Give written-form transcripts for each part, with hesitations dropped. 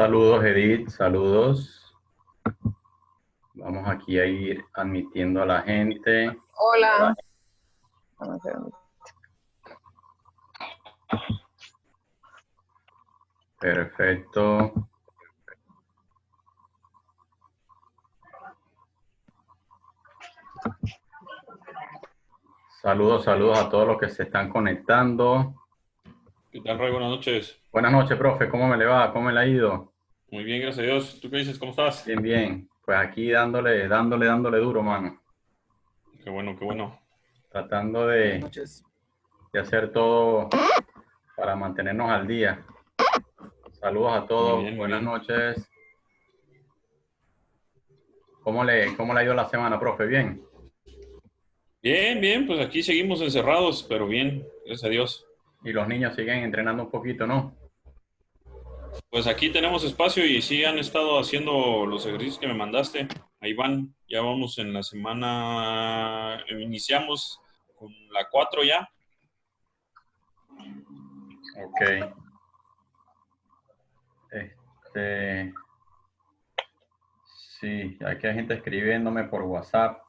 Saludos, Edith, saludos. Vamos aquí a ir admitiendo a la gente. Hola. Vamos a ver. Perfecto. Saludos a todos los que se están conectando. ¿Qué tal, Roy? Buenas noches. Buenas noches, profe. ¿Cómo me le va? ¿Cómo me le ha ido? Muy bien, gracias a Dios. ¿Tú qué dices? ¿Cómo estás? Bien, bien. Pues aquí dándole duro, mano. Qué bueno, qué bueno. Tratando de hacer todo para mantenernos al día. Saludos a todos. Muy bien, muy Buenas bien. noches. ¿Cómo le ha ido la semana, profe? ¿Bien? Bien, bien, pues aquí seguimos encerrados, pero bien, gracias a Dios. Y los niños siguen entrenando un poquito, ¿no? Pues aquí tenemos espacio y sí han estado haciendo los ejercicios que me mandaste. Ahí van, ya vamos en la semana, iniciamos con la 4 ya. Ok. Sí, aquí hay gente escribiéndome por WhatsApp.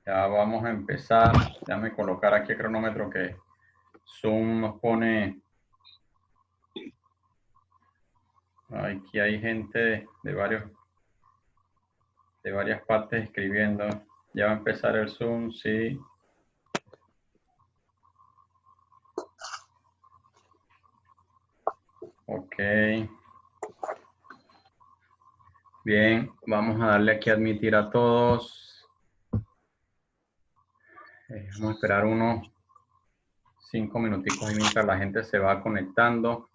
Ya vamos a empezar. Déjame colocar aquí el cronómetro que Zoom nos pone. Aquí hay gente de varias partes escribiendo. Ya va a empezar el Zoom, sí. Ok. Bien, vamos a darle aquí a admitir a todos. Vamos a esperar unos 5 minuticos ahí mientras la gente se va conectando.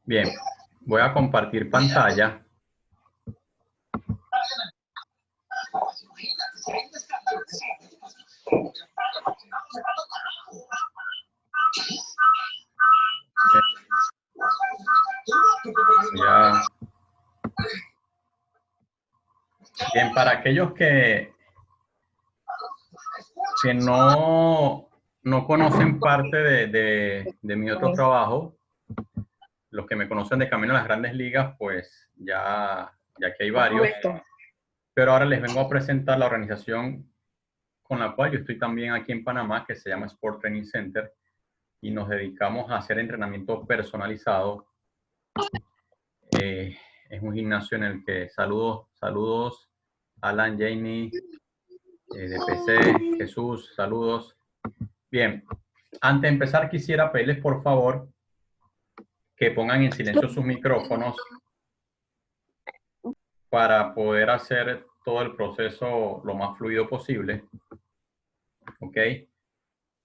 Bien, voy a compartir pantalla. Ya. Bien, para aquellos que no conocen parte de mi otro trabajo, los que me conocen de Camino a las Grandes Ligas, pues ya que hay varios, pero ahora les vengo a presentar la organización con la cual yo estoy también aquí en Panamá, que se llama Sport Training Center, y nos dedicamos a hacer entrenamiento personalizado. Es un gimnasio en el que saludos, Alan, Jamie, de PC, Jesús, saludos. Bien, antes de empezar quisiera pedirles por favor que pongan en silencio sus micrófonos para poder hacer todo el proceso lo más fluido posible. ¿Ok?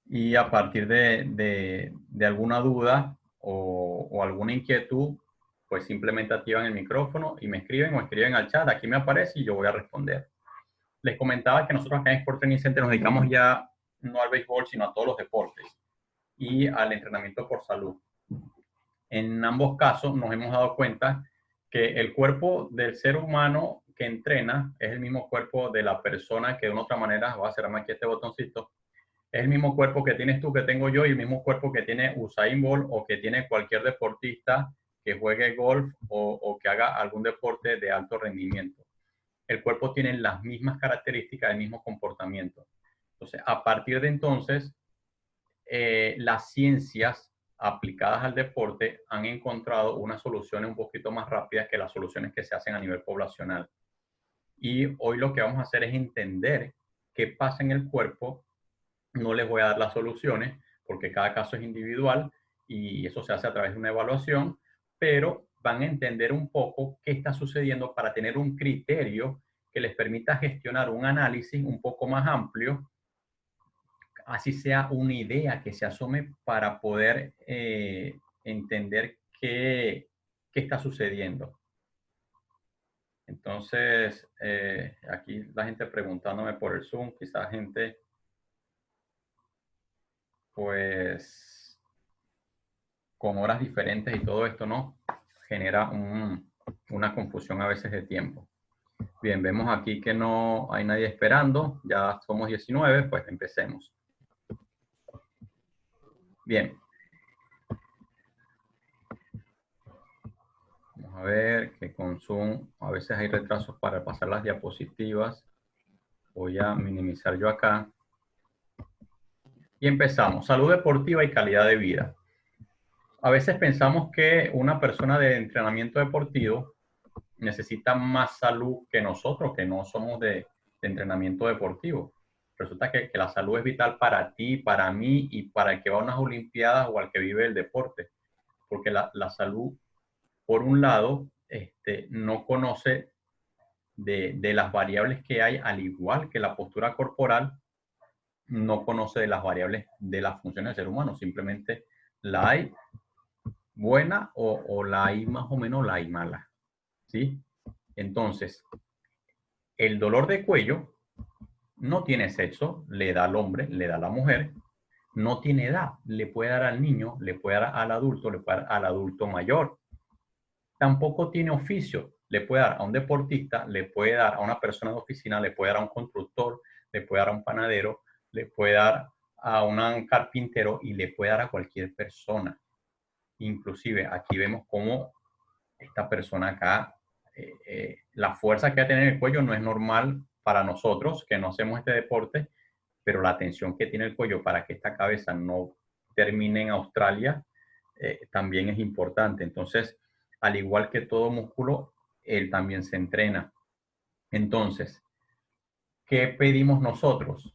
Y a partir de alguna duda o alguna inquietud, pues simplemente activan el micrófono y me escriben o escriben al chat. Aquí me aparece y yo voy a responder. Les comentaba que nosotros acá en Sport Training Center nos dedicamos ya no al béisbol, sino a todos los deportes y al entrenamiento por salud. En ambos casos nos hemos dado cuenta que el cuerpo del ser humano que entrena es el mismo cuerpo de la persona que de una otra manera, voy a cerrarme aquí este botoncito, es el mismo cuerpo que tienes tú, que tengo yo, y el mismo cuerpo que tiene Usain Bolt o que tiene cualquier deportista que juegue golf o que haga algún deporte de alto rendimiento. El cuerpo tiene las mismas características, el mismo comportamiento. Entonces, a partir de entonces, las ciencias aplicadas al deporte han encontrado unas soluciones un poquito más rápidas que las soluciones que se hacen a nivel poblacional. Y hoy lo que vamos a hacer es entender qué pasa en el cuerpo. No les voy a dar las soluciones porque cada caso es individual y eso se hace a través de una evaluación, pero van a entender un poco qué está sucediendo para tener un criterio que les permita gestionar un análisis un poco más amplio, así sea una idea que se asome para poder entender qué está sucediendo. Entonces, aquí la gente preguntándome por el Zoom, quizás gente, pues, con horas diferentes y todo esto, ¿no? Genera una confusión a veces de tiempo. Bien, vemos aquí que no hay nadie esperando. Ya somos 19, pues empecemos. Bien. Vamos a ver que con Zoom a veces hay retrasos para pasar las diapositivas. Voy a minimizar yo acá. Y empezamos. Salud deportiva y calidad de vida. A veces pensamos que una persona de entrenamiento deportivo necesita más salud que nosotros, que no somos de entrenamiento deportivo. Resulta que la salud es vital para ti, para mí y para el que va a unas olimpiadas o al que vive el deporte. Porque la salud, por un lado, no conoce de las variables que hay, al igual que la postura corporal, no conoce de las variables de las funciones del ser humano. Simplemente la hay buena o la hay más o menos la hay mala. ¿Sí? Entonces, el dolor de cuello no tiene sexo, le da al hombre, le da a la mujer, no tiene edad, le puede dar al niño, le puede dar al adulto, le puede dar al adulto mayor. Tampoco tiene oficio, le puede dar a un deportista, le puede dar a una persona de oficina, le puede dar a un constructor, le puede dar a un panadero, le puede dar a un carpintero y le puede dar a cualquier persona. Inclusive aquí vemos cómo esta persona acá, la fuerza que va a tener en el cuello no es normal para nosotros que no hacemos este deporte, pero la tensión que tiene el cuello para que esta cabeza no termine en Australia también es importante. Entonces, al igual que todo músculo, él también se entrena. Entonces, ¿qué pedimos nosotros?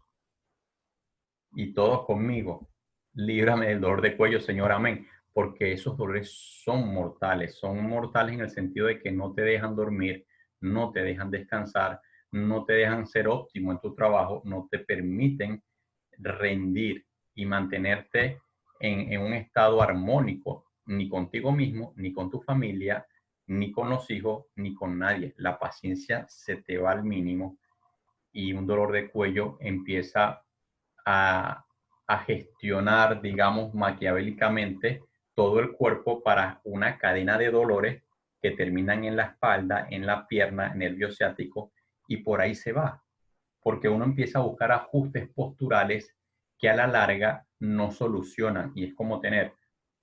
Y todos conmigo, líbrame del dolor de cuello, Señor, amén. Porque esos dolores son mortales en el sentido de que no te dejan dormir, no te dejan descansar, no te dejan ser óptimo en tu trabajo, no te permiten rendir y mantenerte en un estado armónico, ni contigo mismo, ni con tu familia, ni con los hijos, ni con nadie. La paciencia se te va al mínimo y un dolor de cuello empieza a gestionar, digamos, maquiavélicamente todo el cuerpo para una cadena de dolores que terminan en la espalda, en la pierna, nervio ciático, y por ahí se va. Porque uno empieza a buscar ajustes posturales que a la larga no solucionan. Y es como tener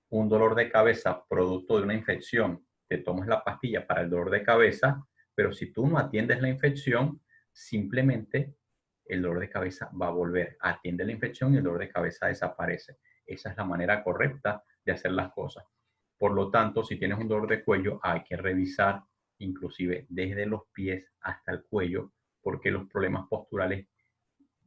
un dolor de cabeza producto de una infección. Te tomas la pastilla para el dolor de cabeza, pero si tú no atiendes la infección, simplemente el dolor de cabeza va a volver. Atiende la infección y el dolor de cabeza desaparece. Esa es la manera correcta de hacer las cosas. Por lo tanto, si tienes un dolor de cuello, hay que revisar inclusive desde los pies hasta el cuello, porque los problemas posturales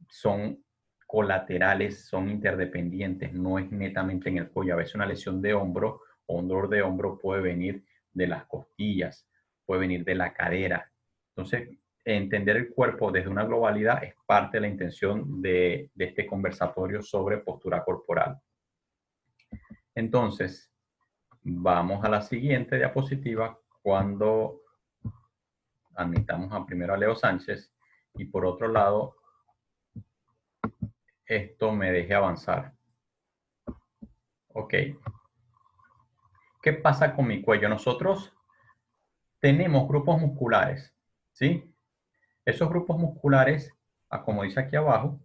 son colaterales, son interdependientes, no es netamente en el cuello. A veces una lesión de hombro o un dolor de hombro puede venir de las costillas, puede venir de la cadera. Entonces, entender el cuerpo desde una globalidad es parte de la intención de este conversatorio sobre postura corporal. Entonces, vamos a la siguiente diapositiva cuando admitamos primero a Leo Sánchez y por otro lado, esto me deje avanzar. Ok. ¿Qué pasa con mi cuello? Nosotros tenemos grupos musculares, ¿sí? Esos grupos musculares, como dice aquí abajo,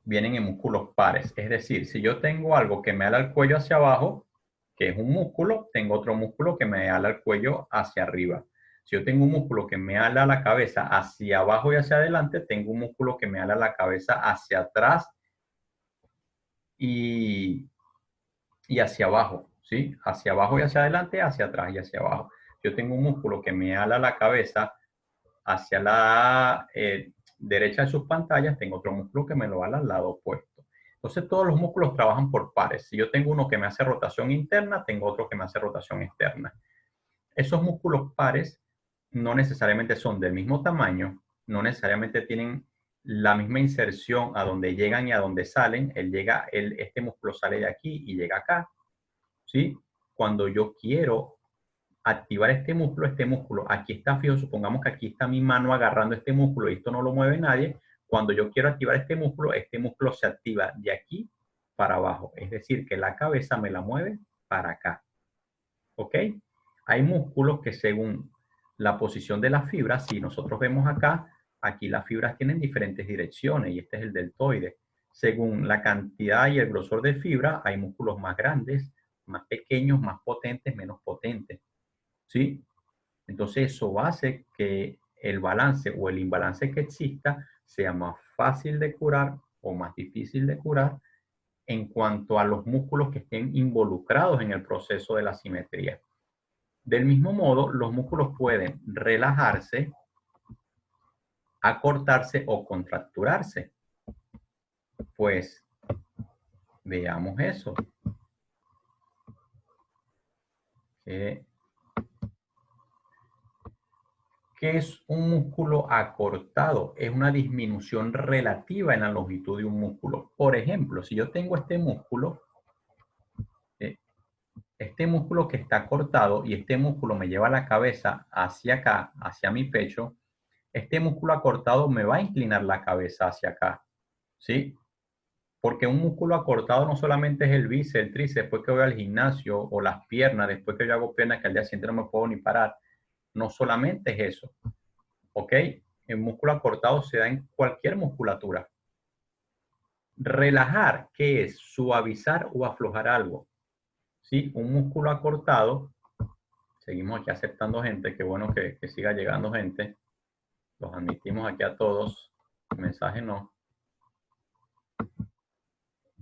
vienen en músculos pares. Es decir, si yo tengo algo que me ala el cuello hacia abajo, que es un músculo, tengo otro músculo que me ala el cuello hacia arriba. Si yo tengo un músculo que me ala la cabeza hacia abajo y hacia adelante, tengo un músculo que me ala la cabeza hacia atrás y hacia abajo, ¿sí? Hacia abajo y hacia adelante, hacia atrás y hacia abajo. Yo tengo un músculo que me ala la cabeza hacia la derecha de sus pantallas, tengo otro músculo que me lo ala al lado opuesto. Entonces todos los músculos trabajan por pares. Si yo tengo uno que me hace rotación interna, tengo otro que me hace rotación externa. Esos músculos pares no necesariamente son del mismo tamaño, no necesariamente tienen la misma inserción a donde llegan y a donde salen. Este músculo sale de aquí y llega acá, ¿sí? Cuando yo quiero activar este músculo aquí está fijo, supongamos que aquí está mi mano agarrando este músculo y esto no lo mueve nadie. Cuando yo quiero activar este músculo se activa de aquí para abajo. Es decir, que la cabeza me la mueve para acá. ¿Ok? Hay músculos que según la posición de las fibras, si nosotros vemos acá, aquí las fibras tienen diferentes direcciones y este es el deltoide. Según la cantidad y el grosor de fibra, hay músculos más grandes, más pequeños, más potentes, menos potentes. ¿Sí? Entonces eso hace que el balance o el imbalance que exista sea más fácil de curar o más difícil de curar en cuanto a los músculos que estén involucrados en el proceso de la simetría. Del mismo modo, los músculos pueden relajarse, acortarse o contracturarse. Pues veamos eso. ¿Qué es un músculo acortado? Es una disminución relativa en la longitud de un músculo. Por ejemplo, si yo tengo este músculo que está cortado y este músculo me lleva la cabeza hacia acá, hacia mi pecho, este músculo acortado me va a inclinar la cabeza hacia acá, ¿sí? Porque un músculo acortado no solamente es el bíceps, el tríceps, después que voy al gimnasio, o las piernas, después que yo hago piernas que al día siguiente no me puedo ni parar. No solamente es eso, ¿ok? El músculo acortado se da en cualquier musculatura. Relajar, ¿qué es? Suavizar o aflojar algo. ¿Sí? Un músculo acortado, seguimos aquí aceptando gente, qué bueno que siga llegando gente. Los admitimos aquí a todos, el mensaje no.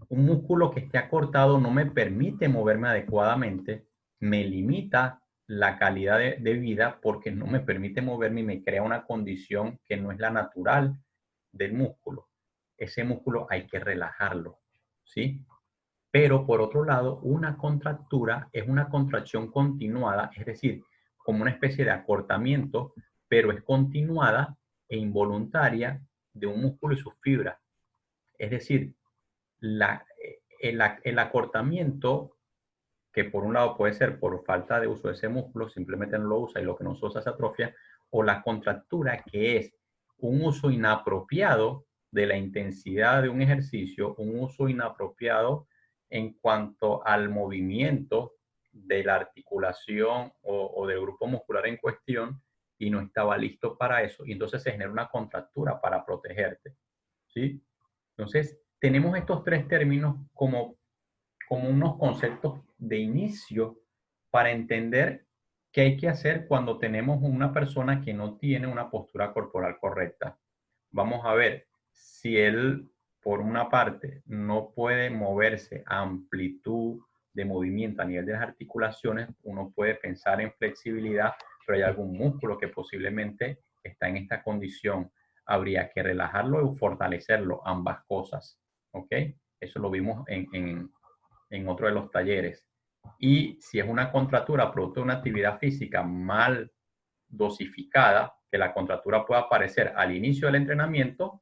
Un músculo que esté acortado no me permite moverme adecuadamente, me limita la calidad de vida porque no me permite moverme y me crea una condición que no es la natural del músculo. Ese músculo hay que relajarlo, ¿sí? Pero por otro lado, una contractura es una contracción continuada, es decir, como una especie de acortamiento, pero es continuada e involuntaria de un músculo y sus fibras. Es decir, el acortamiento, que por un lado puede ser por falta de uso de ese músculo, simplemente no lo usa y lo que no se usa se atrofia, o la contractura, que es un uso inapropiado de la intensidad de un ejercicio, un uso inapropiado en cuanto al movimiento de la articulación o del grupo muscular en cuestión y no estaba listo para eso. Y entonces se genera una contractura para protegerte, ¿sí? Entonces, tenemos estos tres términos como unos conceptos de inicio para entender qué hay que hacer cuando tenemos una persona que no tiene una postura corporal correcta. Vamos a ver si él, por una parte, no puede moverse a amplitud de movimiento a nivel de las articulaciones. Uno puede pensar en flexibilidad, pero hay algún músculo que posiblemente está en esta condición. Habría que relajarlo y fortalecerlo, ambas cosas. ¿Ok? Eso lo vimos en otro de los talleres. Y si es una contractura producto de una actividad física mal dosificada, que la contractura pueda aparecer al inicio del entrenamiento,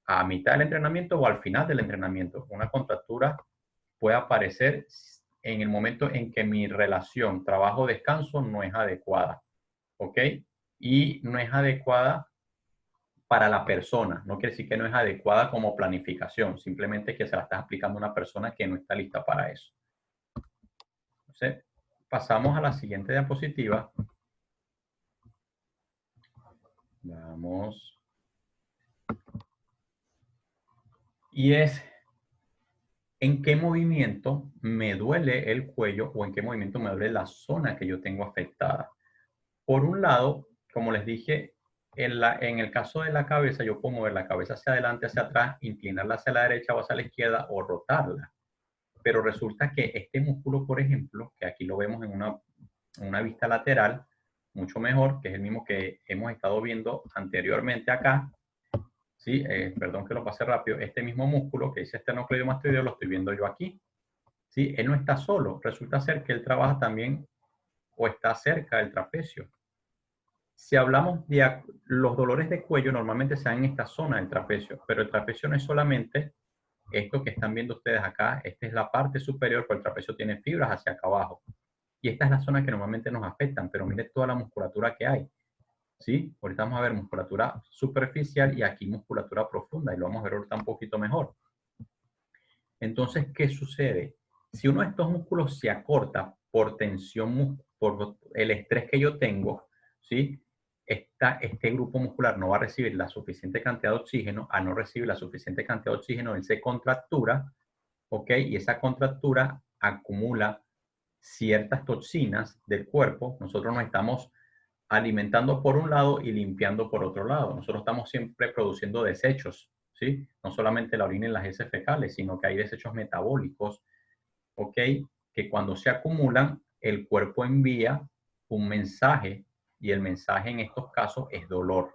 a mitad del entrenamiento o al final del entrenamiento. Una contractura puede aparecer en el momento en que mi relación trabajo-descanso no es adecuada. ¿Ok? Y no es adecuada para la persona. No quiere decir que no es adecuada como planificación, simplemente que se la estás aplicando a una persona que no está lista para eso. Entonces, pasamos a la siguiente diapositiva. Vamos. Y es, ¿en qué movimiento me duele el cuello o en qué movimiento me duele la zona que yo tengo afectada? Por un lado, como les dije, en el caso de la cabeza, yo puedo mover la cabeza hacia adelante, hacia atrás, inclinarla hacia la derecha o hacia la izquierda o rotarla. Pero resulta que este músculo, por ejemplo, que aquí lo vemos en una vista lateral, mucho mejor, que es el mismo que hemos estado viendo anteriormente acá, ¿sí? Perdón que lo pasé rápido, este mismo músculo que dice esternocleidomastoideo lo estoy viendo yo aquí, ¿sí? Él no está solo, resulta ser que él trabaja también o está cerca del trapecio. Si hablamos de los dolores de cuello, normalmente se dan en esta zona del trapecio, pero el trapecio no es solamente esto que están viendo ustedes acá. Esta es la parte superior, porque el trapecio tiene fibras hacia acá abajo. Y esta es la zona que normalmente nos afectan, pero miren toda la musculatura que hay. ¿Sí? Ahorita vamos a ver musculatura superficial y aquí musculatura profunda, y lo vamos a ver ahorita un poquito mejor. Entonces, ¿qué sucede? Si uno de estos músculos se acorta por tensión, por el estrés que yo tengo, ¿sí? Este grupo muscular no va a recibir la suficiente cantidad de oxígeno. Al no recibir la suficiente cantidad de oxígeno, él se contractura, ¿ok? Y esa contractura acumula ciertas toxinas del cuerpo. Nosotros nos estamos alimentando por un lado y limpiando por otro lado. Nosotros estamos siempre produciendo desechos, ¿sí? No solamente la orina y las heces fecales, sino que hay desechos metabólicos, ¿ok? Que cuando se acumulan, el cuerpo envía un mensaje y el mensaje en estos casos es dolor.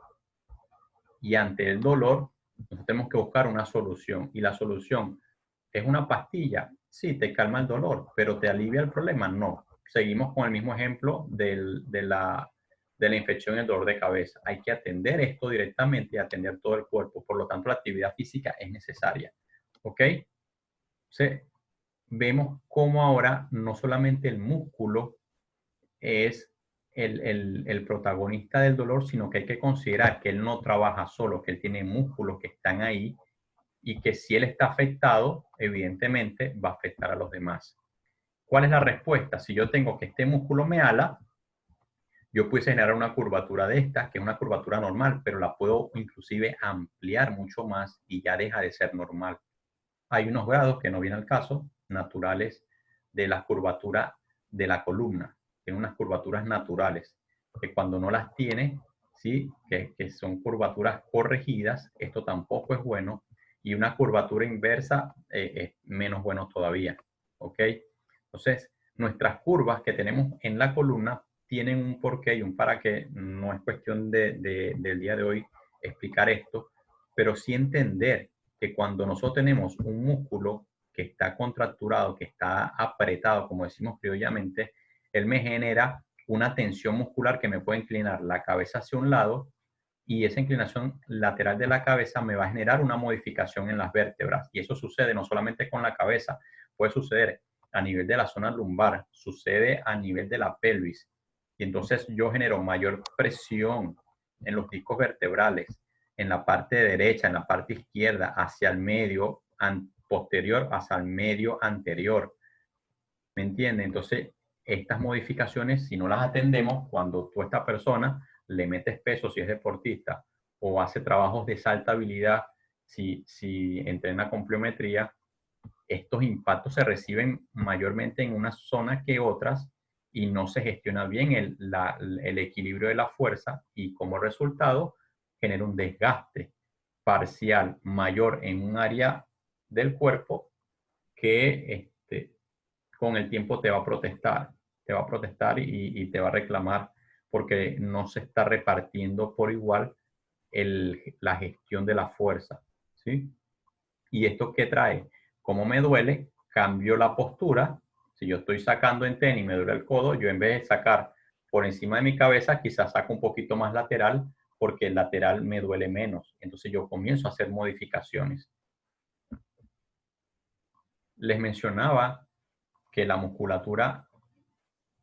Y ante el dolor, nosotros tenemos que buscar una solución. Y la solución es una pastilla. Sí, te calma el dolor, pero ¿te alivia el problema? No. Seguimos con el mismo ejemplo de la infección y el dolor de cabeza. Hay que atender esto directamente y atender todo el cuerpo. Por lo tanto, la actividad física es necesaria. ¿Ok? Entonces, vemos cómo ahora no solamente el músculo es el protagonista del dolor, sino que hay que considerar que él no trabaja solo, que él tiene músculos que están ahí y que si él está afectado, evidentemente va a afectar a los demás. ¿Cuál es la respuesta? Si yo tengo que este músculo me ala, yo puedo generar una curvatura de esta, que es una curvatura normal, pero la puedo inclusive ampliar mucho más y ya deja de ser normal. Hay unos grados, que no viene al caso, naturales de la curvatura de la columna. Tiene unas curvaturas naturales, que cuando no las tiene, ¿sí? que son curvaturas corregidas, esto tampoco es bueno, y una curvatura inversa es menos bueno todavía. ¿Ok? Entonces, nuestras curvas que tenemos en la columna tienen un porqué y un para qué. No es cuestión del día de hoy explicar esto, pero sí entender que cuando nosotros tenemos un músculo que está contracturado, que está apretado, como decimos criollamente, él me genera una tensión muscular que me puede inclinar la cabeza hacia un lado y esa inclinación lateral de la cabeza me va a generar una modificación en las vértebras. Y eso sucede no solamente con la cabeza, puede suceder a nivel de la zona lumbar, sucede a nivel de la pelvis. Y entonces yo genero mayor presión en los discos vertebrales, en la parte derecha, en la parte izquierda, hacia el medio posterior, hacia el medio anterior. ¿Me entiendes? Entonces, estas modificaciones, si no las atendemos, cuando tú a esta persona le metes peso, si es deportista, o hace trabajos de alta habilidad, si entrena con pliometría, estos impactos se reciben mayormente en unas zonas que otras y no se gestiona bien el equilibrio de la fuerza y como resultado genera un desgaste parcial mayor en un área del cuerpo que con el tiempo te va a protestar y te va a reclamar porque no se está repartiendo por igual la gestión de la fuerza, ¿sí? ¿Y esto qué trae? Como me duele, cambio la postura. Si yo estoy sacando en tenis y me duele el codo, yo en vez de sacar por encima de mi cabeza, quizás saco un poquito más lateral porque el lateral me duele menos. Entonces yo comienzo a hacer modificaciones. Les mencionaba que la musculatura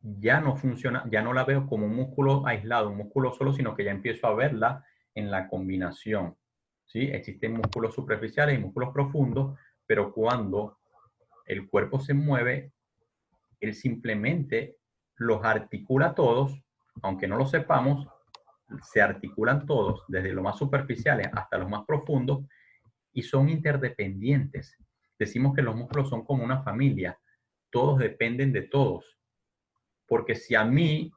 ya no funciona, ya no la veo como un músculo aislado, un músculo solo, sino que ya empiezo a verla en la combinación. ¿Sí? Existen músculos superficiales y músculos profundos, pero cuando el cuerpo se mueve, él simplemente los articula todos, aunque no lo sepamos, se articulan todos, desde los más superficiales hasta los más profundos, y son interdependientes. Decimos que los músculos son como una familia, todos dependen de todos, porque si a mí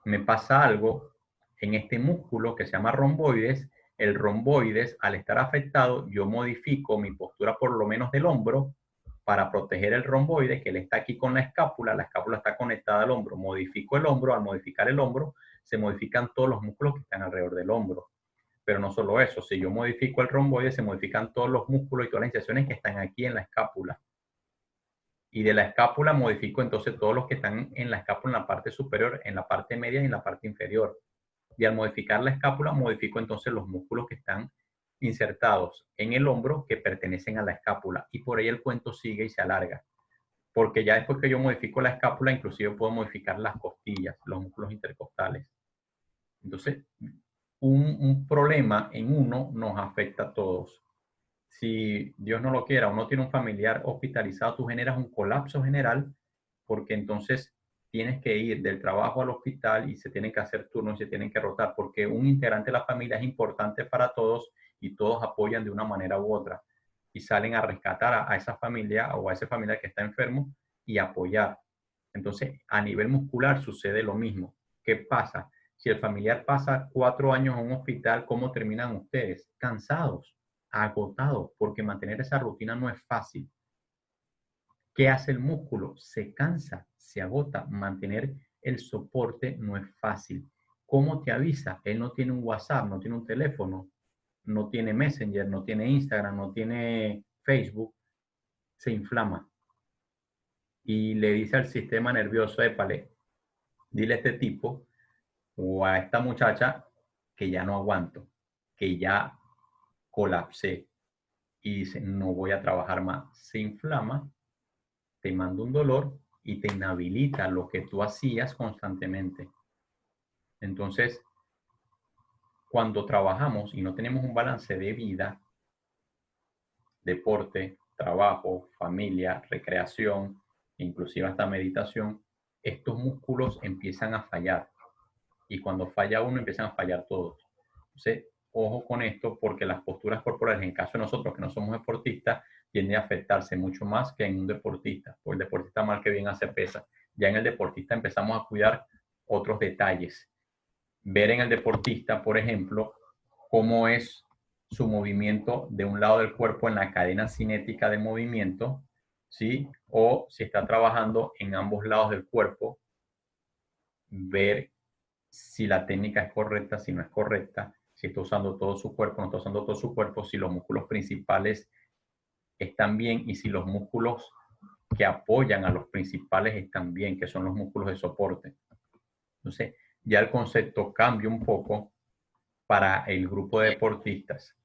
me pasa algo en este músculo que se llama romboides, el romboides, al estar afectado, yo modifico mi postura por lo menos del hombro para proteger el romboide, que él está aquí con la escápula está conectada al hombro, modifico el hombro, al modificar el hombro, se modifican todos los músculos que están alrededor del hombro. Pero no solo eso, si yo modifico el romboide, se modifican todos los músculos y todas las incisiones que están aquí en la escápula. Y de la escápula modifico entonces todos los que están en la escápula en la parte superior, en la parte media y en la parte inferior. Y al modificar la escápula, modifico entonces los músculos que están insertados en el hombro que pertenecen a la escápula. Y por ahí el cuento sigue y se alarga. Porque ya después que yo modifico la escápula, inclusive puedo modificar las costillas, los músculos intercostales. Entonces, un problema en uno nos afecta a todos. si Dios no lo quiera, uno tiene un familiar hospitalizado, tú generas un colapso general porque entonces tienes que ir del trabajo al hospital y se tienen que hacer turnos y se tienen que rotar porque un integrante de la familia es importante para todos y todos apoyan de una manera u otra y salen a rescatar a esa familia o a ese familiar que está enfermo y apoyar. Entonces, a nivel muscular sucede lo mismo. ¿Qué pasa? Si el familiar pasa 4 años en un hospital, ¿cómo terminan ustedes? Cansados, agotados, porque mantener esa rutina no es fácil. ¿Qué hace el músculo? Se cansa, se agota. Mantener el soporte no es fácil. ¿Cómo te avisa? Él no tiene un WhatsApp, no tiene un teléfono, no tiene Messenger, no tiene Instagram, no tiene Facebook. Se inflama y le dice al sistema nervioso, épale, dile a este tipo o a esta muchacha que ya no aguanto, que ya colapsé y dice, no voy a trabajar más. Se inflama, te manda un dolor y te inhabilita lo que tú hacías constantemente. Entonces, cuando trabajamos y no tenemos un balance de vida, deporte, trabajo, familia, recreación, inclusive hasta meditación, estos músculos empiezan a fallar. Y cuando falla uno, empiezan a fallar todos. Entonces, ojo con esto, porque las posturas corporales, en caso de nosotros que no somos deportistas, tienden a afectarse mucho más que en un deportista. Porque el deportista mal que bien hace pesa. Ya en el deportista empezamos a cuidar otros detalles. Ver en el deportista, por ejemplo, cómo es su movimiento de un lado del cuerpo en la cadena cinética de movimiento, ¿sí? O si está trabajando en ambos lados del cuerpo, ver si la técnica es correcta, si no es correcta, si está usando todo su cuerpo, no está usando todo su cuerpo, si los músculos principales están bien y si los músculos que apoyan a los principales están bien, que son los músculos de soporte. Entonces, ya el concepto cambia un poco para el grupo de deportistas.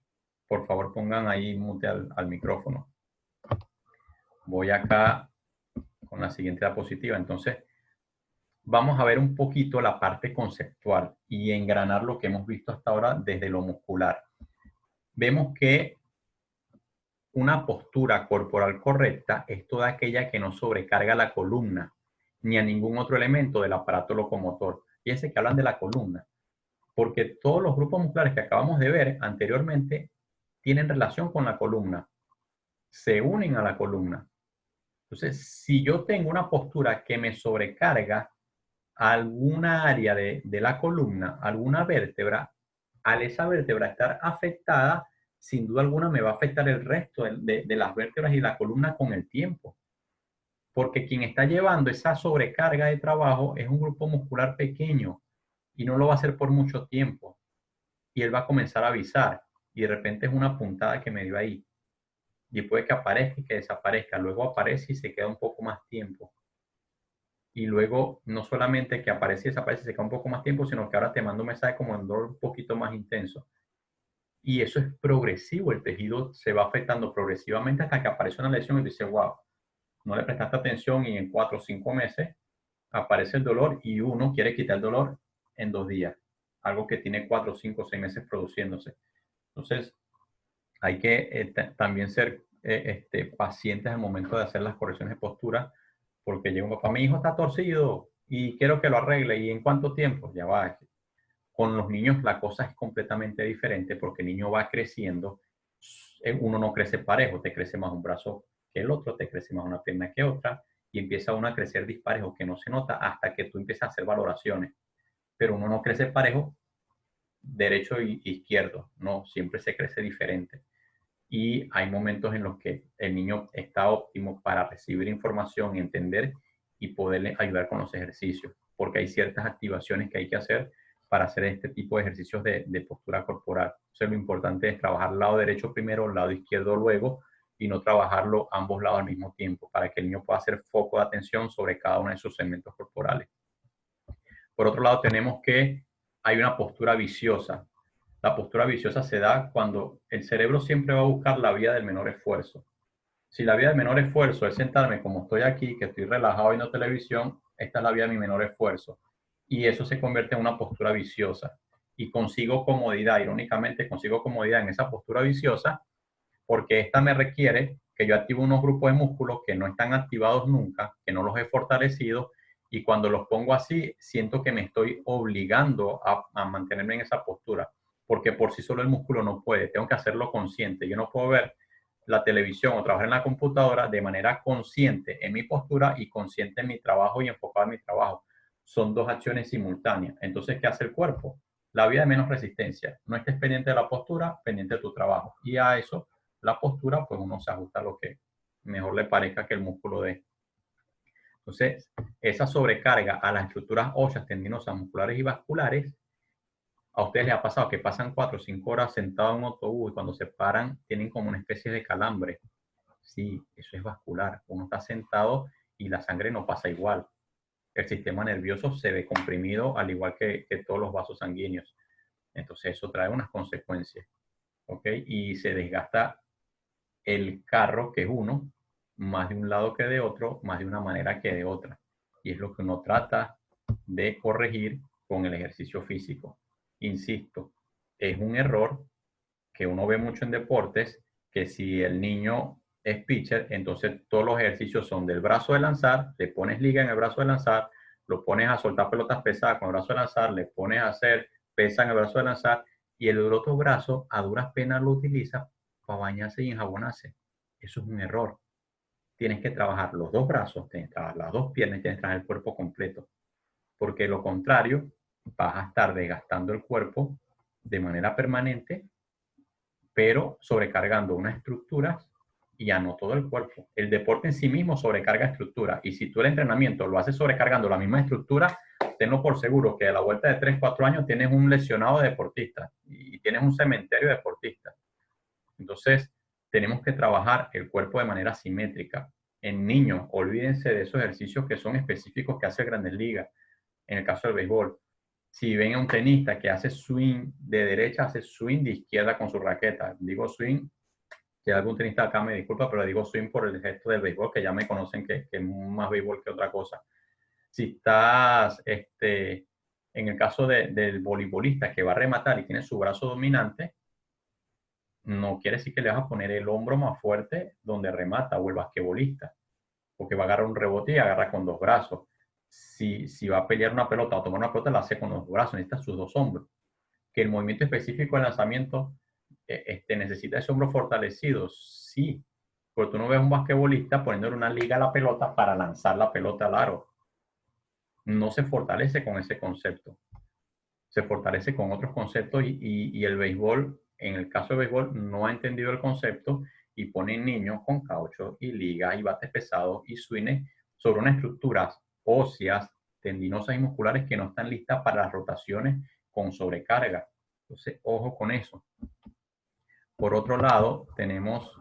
Por favor, pongan ahí mute al micrófono. Voy acá con la siguiente diapositiva. Entonces, vamos a ver un poquito la parte conceptual y engranar lo que hemos visto hasta ahora desde lo muscular. Vemos que una postura corporal correcta es toda aquella que no sobrecarga la columna ni a ningún otro elemento del aparato locomotor. Fíjense que hablan de la columna, porque todos los grupos musculares que acabamos de ver anteriormente tienen relación con la columna, se unen a la columna. Entonces, si yo tengo una postura que me sobrecarga alguna área de la columna, alguna vértebra, al esa vértebra estar afectada, sin duda alguna me va a afectar el resto de las vértebras y la columna con el tiempo. Porque quien está llevando esa sobrecarga de trabajo es un grupo muscular pequeño y no lo va a hacer por mucho tiempo. Y él va a comenzar a avisar y de repente es una puntada que me dio ahí. Y puede que aparezca y que desaparezca. Luego aparece y se queda un poco más tiempo. Y luego no solamente que aparece y desaparece, se queda un poco más tiempo, sino que ahora te manda un mensaje como en dolor un poquito más intenso. Y eso es progresivo, el tejido se va afectando progresivamente hasta que aparece una lesión y dice, wow, no le prestaste atención y en 4 o 5 meses aparece el dolor y uno quiere quitar el dolor en 2 días, algo que tiene 4, 5, 6 meses produciéndose. Entonces, hay que también ser pacientes al momento de hacer las correcciones de postura, porque llega un papá, mi hijo está torcido y quiero que lo arregle. ¿Y en cuánto tiempo? Ya va. Con los niños la cosa es completamente diferente porque el niño va creciendo. Uno no crece parejo, te crece más un brazo que el otro, te crece más una pierna que otra y empieza uno a crecer disparejo que no se nota hasta que tú empiezas a hacer valoraciones. Pero uno no crece parejo derecho e izquierdo, no, siempre se crece diferente. Y hay momentos en los que el niño está óptimo para recibir información, entender y poderle ayudar con los ejercicios, porque hay ciertas activaciones que hay que hacer para hacer este tipo de ejercicios de postura corporal. Entonces, lo importante es trabajar el lado derecho primero, el lado izquierdo luego, y no trabajarlo ambos lados al mismo tiempo, para que el niño pueda hacer foco de atención sobre cada uno de sus segmentos corporales. Por otro lado, tenemos que hay una postura viciosa. La postura viciosa se da cuando el cerebro siempre va a buscar la vía del menor esfuerzo. Si la vía del menor esfuerzo es sentarme como estoy aquí, que estoy relajado viendo televisión, esta es la vía de mi menor esfuerzo. Y eso se convierte en una postura viciosa. Y consigo comodidad, irónicamente consigo comodidad en esa postura viciosa, porque esta me requiere que yo active unos grupos de músculos que no están activados nunca, que no los he fortalecido, y cuando los pongo así, siento que me estoy obligando a mantenerme en esa postura, porque por sí solo el músculo no puede, tengo que hacerlo consciente. Yo no puedo ver la televisión o trabajar en la computadora de manera consciente en mi postura y consciente en mi trabajo y enfocado en mi trabajo. Son dos acciones simultáneas. Entonces, ¿qué hace el cuerpo? La vía de menos resistencia. No estés pendiente de la postura, pendiente de tu trabajo. Y a eso, la postura, pues uno se ajusta a lo que mejor le parezca que el músculo dé. Entonces, esa sobrecarga a las estructuras óseas, tendinosas, musculares y vasculares, ¿a ustedes les ha pasado que pasan 4 o 5 horas sentados en un autobús y cuando se paran tienen como una especie de calambre? Sí, eso es vascular. Uno está sentado y la sangre no pasa igual. El sistema nervioso se ve comprimido al igual que todos los vasos sanguíneos. Entonces eso trae unas consecuencias. ¿Ok? Y se desgasta el carro, que es uno, más de un lado que de otro, más de una manera que de otra. Y es lo que uno trata de corregir con el ejercicio físico. Insisto, es un error que uno ve mucho en deportes, que si el niño es pitcher, entonces todos los ejercicios son del brazo de lanzar, le pones liga en el brazo de lanzar, lo pones a soltar pelotas pesadas con el brazo de lanzar, le pones a hacer pesa en el brazo de lanzar, y el otro brazo a duras penas lo utiliza para bañarse y enjabonarse. Eso es un error. Tienes que trabajar los dos brazos, tienes que trabajar las dos piernas, tienes que trabajar el cuerpo completo. Porque lo contrario, vas a estar desgastando el cuerpo de manera permanente, pero sobrecargando unas estructuras y ya no todo el cuerpo. El deporte en sí mismo sobrecarga estructuras. Y si tú el entrenamiento lo haces sobrecargando la misma estructura, tenlo por seguro que a la vuelta de 3, 4 años tienes un lesionado deportista y tienes un cementerio de deportistas. Entonces, tenemos que trabajar el cuerpo de manera simétrica. En niños, olvídense de esos ejercicios que son específicos que hace Grandes Ligas. En el caso del béisbol, si ven a un tenista que hace swing de derecha, hace swing de izquierda con su raqueta. Digo swing, que algún tenista acá me disculpa, pero digo swing por el gesto del béisbol, que ya me conocen que es más béisbol que otra cosa. Si estás, en el caso del voleibolista que va a rematar y tiene su brazo dominante, no quiere decir que le vas a poner el hombro más fuerte donde remata, o el basquetbolista, porque va a agarrar un rebote y agarra con dos brazos. Si va a pelear una pelota o tomar una pelota, la hace con los brazos, necesita sus dos hombros. Que el movimiento específico del lanzamiento necesita ese hombro fortalecido, sí, porque tú no ves un basquetbolista poniéndole una liga a la pelota para lanzar la pelota al aro. No se fortalece con ese concepto. Se fortalece con otros conceptos y el béisbol, en el caso del béisbol, no ha entendido el concepto y ponen niños con caucho y ligas y bates pesados y swings sobre unas estructuras óseas, tendinosas y musculares que no están listas para las rotaciones con sobrecarga. Entonces, ojo con eso. Por otro lado, tenemos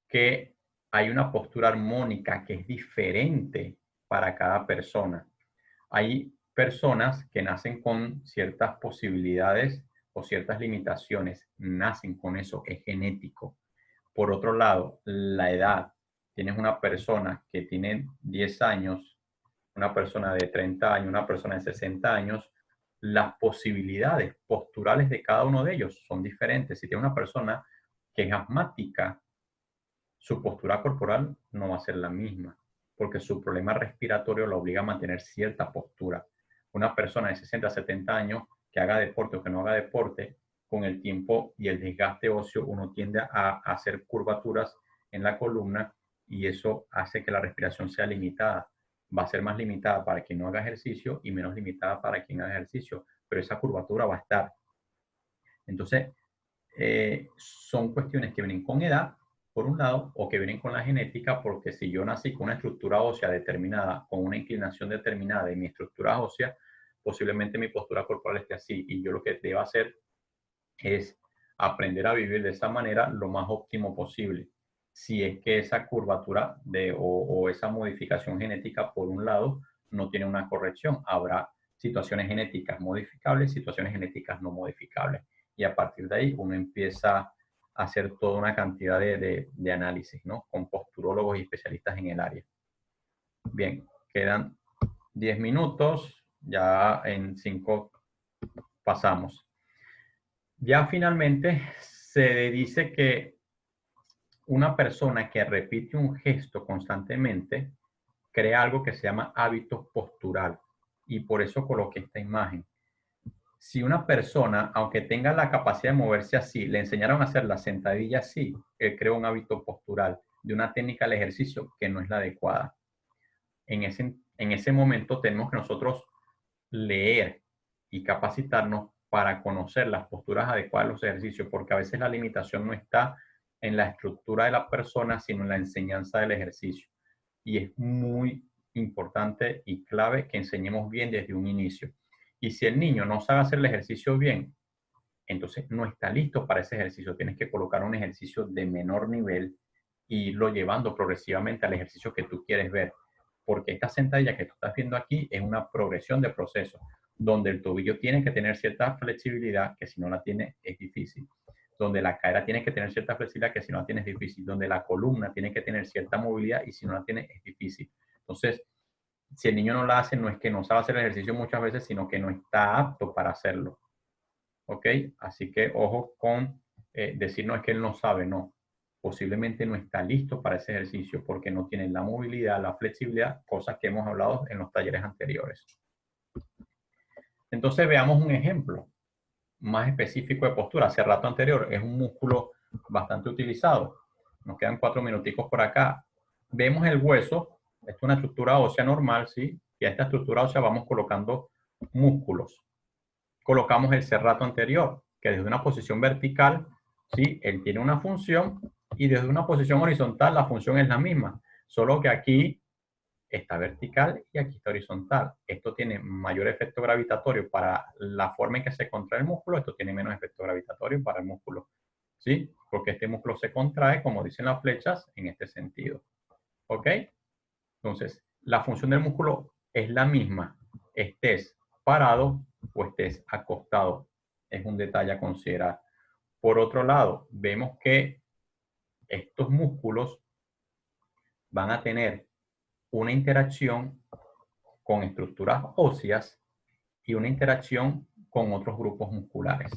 que hay una postura armónica que es diferente para cada persona. Hay personas que nacen con ciertas posibilidades o ciertas limitaciones, nacen con eso, es genético. Por otro lado, la edad. Tienes una persona que tiene 10 años, una persona de 30 años, una persona de 60 años, las posibilidades posturales de cada uno de ellos son diferentes. Si tienes una persona que es asmática, su postura corporal no va a ser la misma, porque su problema respiratorio lo obliga a mantener cierta postura. Una persona de 60 a 70 años que haga deporte o que no haga deporte, con el tiempo y el desgaste óseo, uno tiende a hacer curvaturas en la columna y eso hace que la respiración sea limitada. Va a ser más limitada para quien no haga ejercicio y menos limitada para quien haga ejercicio, pero esa curvatura va a estar. Entonces, son cuestiones que vienen con edad, por un lado, o que vienen con la genética, porque si yo nací con una estructura ósea determinada, con una inclinación determinada de mi estructura ósea, posiblemente mi postura corporal esté así. Y yo lo que debo hacer es aprender a vivir de esa manera lo más óptimo posible. Si es que esa curvatura o esa modificación genética, por un lado, no tiene una corrección, habrá situaciones genéticas modificables, situaciones genéticas no modificables. Y a partir de ahí uno empieza a hacer toda una cantidad de análisis, ¿no? Con posturólogos y especialistas en el área. Bien, quedan 10 minutos, ya en 5 pasamos. Ya finalmente se dice que una persona que repite un gesto constantemente crea algo que se llama hábito postural. Y por eso coloqué esta imagen. Si una persona, aunque tenga la capacidad de moverse así, le enseñaron a hacer la sentadilla así, él crea un hábito postural de una técnica de ejercicio que no es la adecuada. En ese momento tenemos que nosotros leer y capacitarnos para conocer las posturas adecuadas de los ejercicios, porque a veces la limitación no está en la estructura de la persona, sino en la enseñanza del ejercicio. Y es muy importante y clave que enseñemos bien desde un inicio. Y si el niño no sabe hacer el ejercicio bien, entonces no está listo para ese ejercicio. Tienes que colocar un ejercicio de menor nivel e irlo llevando progresivamente al ejercicio que tú quieres ver. Porque esta sentadilla que tú estás viendo aquí es una progresión de proceso, donde el tobillo tiene que tener cierta flexibilidad, que si no la tiene es difícil. Donde la cadera tiene que tener cierta flexibilidad, que si no la tiene es difícil. Donde la columna tiene que tener cierta movilidad y si no la tiene es difícil. Entonces, si el niño no la hace, no es que no sabe hacer el ejercicio muchas veces, sino que no está apto para hacerlo. ¿Ok? Así que ojo con decir no es que él no sabe, no. Posiblemente no está listo para ese ejercicio porque no tiene la movilidad, la flexibilidad, cosas que hemos hablado en los talleres anteriores. Entonces veamos un ejemplo más específico de postura. Hace rato anterior es un músculo bastante utilizado. Nos quedan 4 minuticos por acá. Vemos el hueso, esto es una estructura ósea normal, ¿sí? Y a esta estructura ósea vamos colocando músculos. Colocamos el serrato anterior, que desde una posición vertical, ¿sí? Él tiene una función y desde una posición horizontal la función es la misma, solo que aquí está vertical y aquí está horizontal. Esto tiene mayor efecto gravitatorio para la forma en que se contrae el músculo, esto tiene menos efecto gravitatorio para el músculo, ¿sí? Porque este músculo se contrae, como dicen las flechas, en este sentido. ¿Ok? Entonces, la función del músculo es la misma, estés parado o estés acostado. Es un detalle a considerar. Por otro lado, vemos que estos músculos van a tener una interacción con estructuras óseas y una interacción con otros grupos musculares.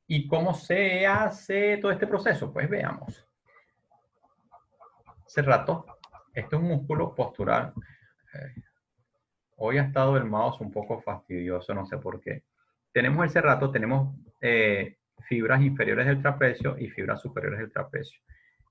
¿Y cómo se hace todo este proceso? Pues veamos. Hace rato, este es un músculo postural. Hoy ha estado el mouse un poco fastidioso, no sé por qué. Tenemos el serrato, tenemos fibras inferiores del trapecio y fibras superiores del trapecio.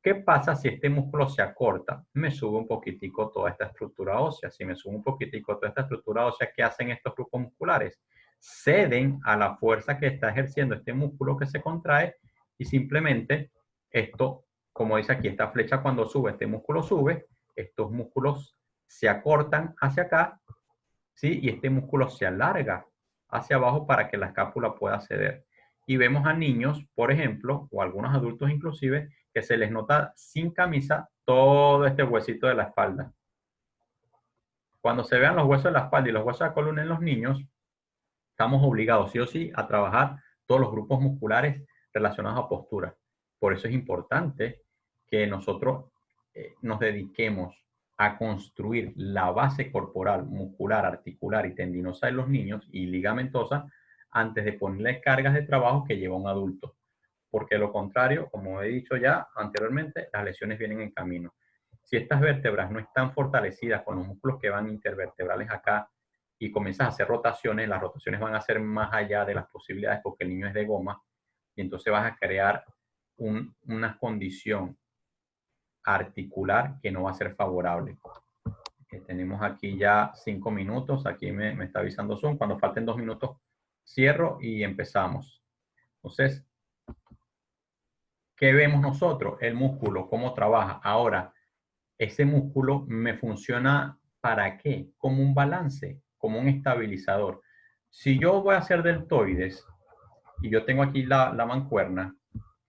¿Qué pasa si este músculo se acorta? Me sube un poquitico toda esta estructura ósea. Si me sube un poquitico toda esta estructura ósea, ¿qué hacen estos grupos musculares? Ceden a la fuerza que está ejerciendo este músculo que se contrae y simplemente esto, como dice aquí, esta flecha cuando sube, este músculo sube, estos músculos se acortan hacia acá, ¿sí? Y este músculo se alarga hacia abajo para que la escápula pueda ceder. Y vemos a niños, por ejemplo, o algunos adultos inclusive, que se les nota sin camisa todo este huesito de la espalda. Cuando se vean los huesos de la espalda y los huesos de la columna en los niños, estamos obligados sí o sí a trabajar todos los grupos musculares relacionados a postura. Por eso es importante que nosotros nos dediquemos a construir la base corporal, muscular, articular y tendinosa de los niños y ligamentosa antes de ponerle cargas de trabajo que lleva un adulto. Porque lo contrario, como he dicho ya anteriormente, las lesiones vienen en camino. Si estas vértebras no están fortalecidas con los músculos que van intervertebrales acá y comienzas a hacer rotaciones, las rotaciones van a ser más allá de las posibilidades porque el niño es de goma y entonces vas a crear una condición articular que no va a ser favorable. Tenemos aquí ya 5 minutos, aquí me está avisando Zoom, cuando falten 2 minutos cierro y empezamos. Entonces, ¿qué vemos nosotros? El músculo, cómo trabaja. Ahora, ese músculo me funciona ¿para qué? Como un balance, como un estabilizador. Si yo voy a hacer deltoides y yo tengo aquí la mancuerna,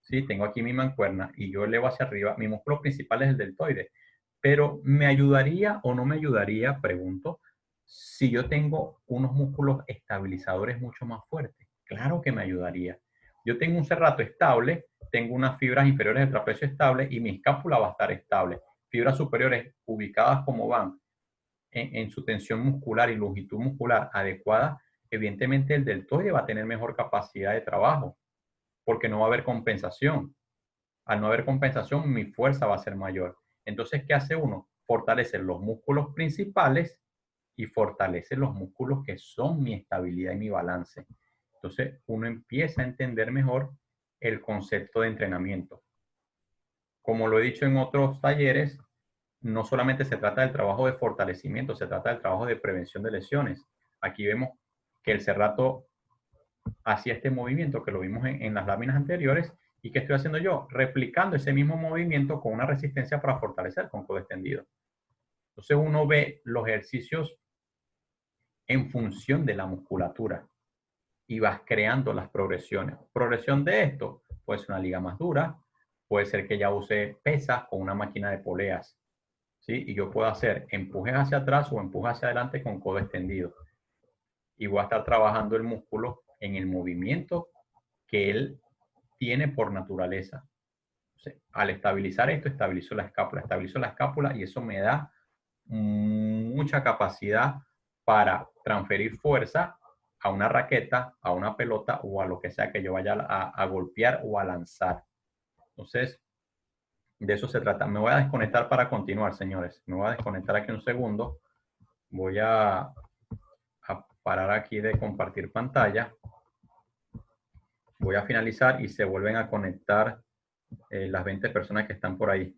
¿sí? Tengo aquí mi mancuerna y yo elevo hacia arriba, mi músculo principal es el deltoide. Pero ¿me ayudaría o no me ayudaría, pregunto, si yo tengo unos músculos estabilizadores mucho más fuertes? Claro que me ayudaría. Yo tengo un serrato estable, tengo unas fibras inferiores del trapecio estable y mi escápula va a estar estable. Fibras superiores ubicadas como van en su tensión muscular y longitud muscular adecuada, evidentemente el deltoide va a tener mejor capacidad de trabajo, porque no va a haber compensación. Al no haber compensación, mi fuerza va a ser mayor. Entonces, ¿qué hace uno? Fortalecer los músculos principales y fortalecer los músculos que son mi estabilidad y mi balance. Entonces, uno empieza a entender mejor el concepto de entrenamiento. Como lo he dicho en otros talleres, no solamente se trata del trabajo de fortalecimiento, se trata del trabajo de prevención de lesiones. Aquí vemos que el Cerrato hacía este movimiento que lo vimos en las láminas anteriores. ¿Y qué estoy haciendo yo? Replicando ese mismo movimiento con una resistencia para fortalecer con codo extendido. Entonces uno ve los ejercicios en función de la musculatura y vas creando las progresiones. Progresión de esto puede ser una liga más dura, puede ser que ya use pesas con una máquina de poleas, ¿sí? Y yo puedo hacer empujes hacia atrás o empujes hacia adelante con codo extendido. Y voy a estar trabajando el músculo en el movimiento que él tiene por naturaleza. Entonces, al estabilizar esto, estabilizo la escápula y eso me da mucha capacidad para transferir fuerza a una raqueta, a una pelota o a lo que sea que yo vaya a golpear o a lanzar. Entonces, de eso se trata. Me voy a desconectar para continuar, señores. Me voy a desconectar aquí un segundo. Voy a parar aquí de compartir pantalla. Voy a finalizar y se vuelven a conectar las 20 personas que están por ahí.